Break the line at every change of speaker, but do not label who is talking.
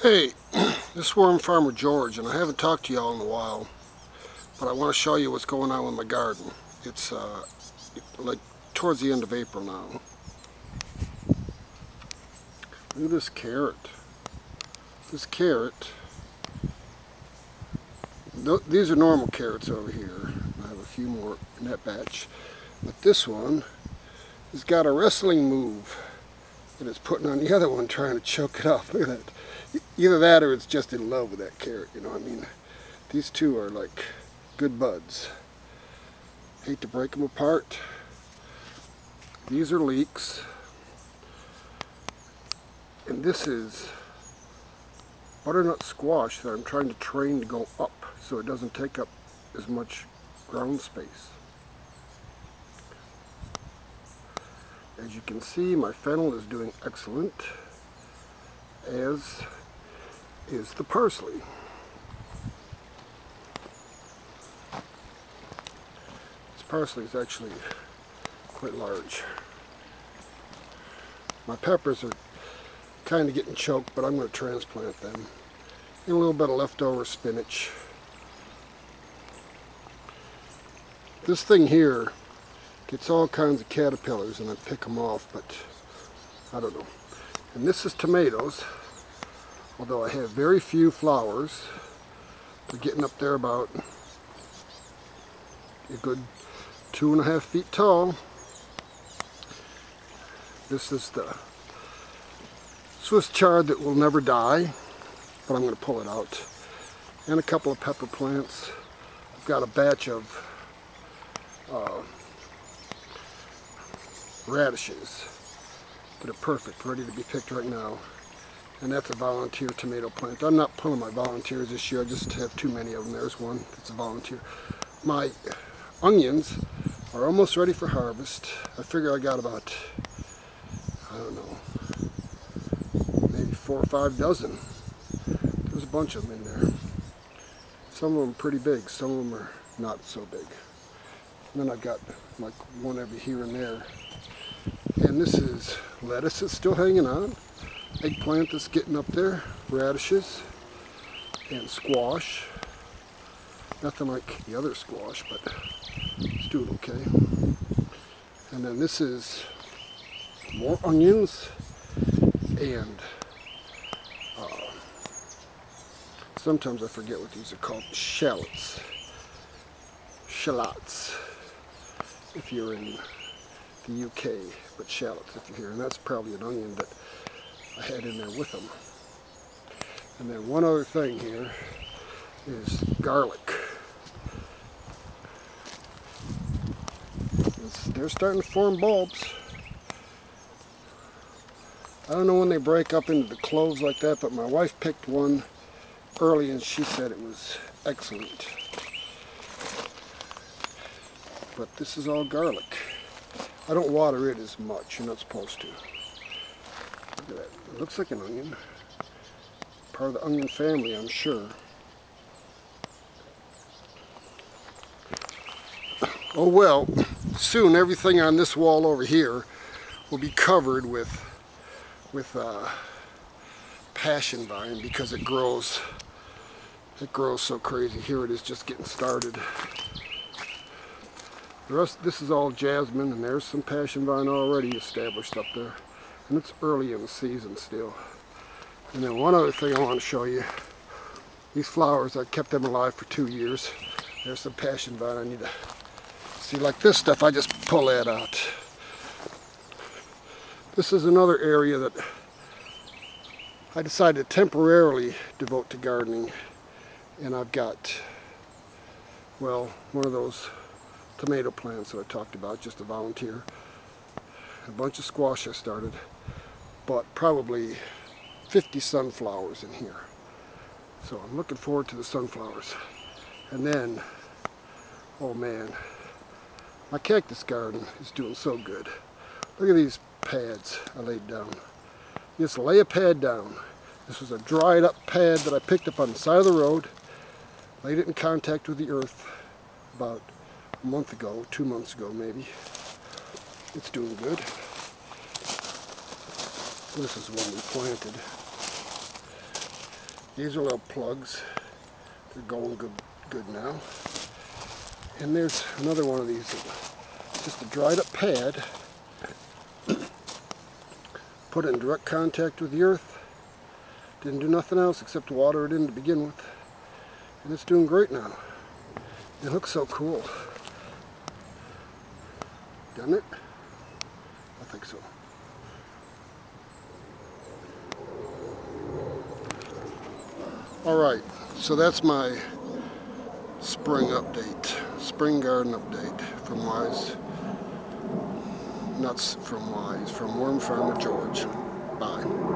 Hey, this is Wormfarmergeorge, and I haven't talked to y'all in a while, but I want to show you what's going on with my garden. It's like towards the end of April now. Look at this carrot. This carrot, these are normal carrots over here. I have a few more in that batch, but this one has got a wrestling move that it's putting on the other one, trying to choke it off. Look at that. Either that or it's just in love with that carrot, you know what I mean? These two are like good buds. Hate to break them apart. These are leeks. And this is butternut squash that I'm trying to train to go up so it doesn't take up as much ground space. As you can see, my fennel is doing excellent, as is the parsley. This parsley is actually quite large. My peppers are kind of getting choked, but I'm going to transplant them. And a little bit of leftover spinach. This thing here gets all kinds of caterpillars and I pick them off, but I don't know. And this is tomatoes. Although I have very few flowers. They're getting up there about a good 2.5 feet tall. This is the Swiss chard that will never die, but I'm going to pull it out. And a couple of pepper plants. I've got a batch of radishes that are perfect, ready to be picked right now. And that's a volunteer tomato plant. I'm not pulling my volunteers this year, I just have too many of them. There's one that's a volunteer. My onions are almost ready for harvest. I figure I got about, I don't know, maybe 4 or 5 dozen. There's a bunch of them in there. Some of them are pretty big, some of them are not so big. And then I've got like one every here and there. And this is lettuce that's still hanging on. Eggplant that's getting up there, radishes, and squash. Nothing like the other squash, but it's doing okay. And then this is more onions, and sometimes I forget what these are called, shallots. Shallots, if you're in the UK, but shallots if you're here. And that's probably an onion that I had in there with them. And then one other thing here is garlic. They're starting to form bulbs. I don't know when they break up into the cloves like that, but my wife picked one early and she said it was excellent. But this is all garlic. I don't water it as much, you're not supposed to. Look at that. It looks like an onion. Part of the onion family, I'm sure. Oh well, soon everything on this wall over here will be covered with passion vine because it grows so crazy. Here it is just getting started. The rest, this is all jasmine, and there's some passion vine already established up there. And it's early in the season still. And then one other thing I want to show you. These flowers, I kept them alive for 2 years. There's some passion vine I need to see. Like this stuff, I just pull that out. This is another area that I decided to temporarily devote to gardening. And I've got, well, one of those tomato plants that I talked about, just a volunteer. A bunch of squash I started, but probably 50 sunflowers in here. So I'm looking forward to the sunflowers. And then, oh man, my cactus garden is doing so good. Look at these pads I laid down. Just lay a pad down. This was a dried up pad that I picked up on the side of the road, laid it in contact with the earth about a month ago, 2 months ago maybe. It's doing good. This is one we planted. These are little plugs. They're going good now. And there's another one of these. Just a dried up pad. Put it in direct contact with the earth. Didn't do nothing else except water it in to begin with. And it's doing great now. It looks so cool. Doesn't it? I think so. Alright, so that's my spring update. Spring garden update from from Wormfarmer George. Bye.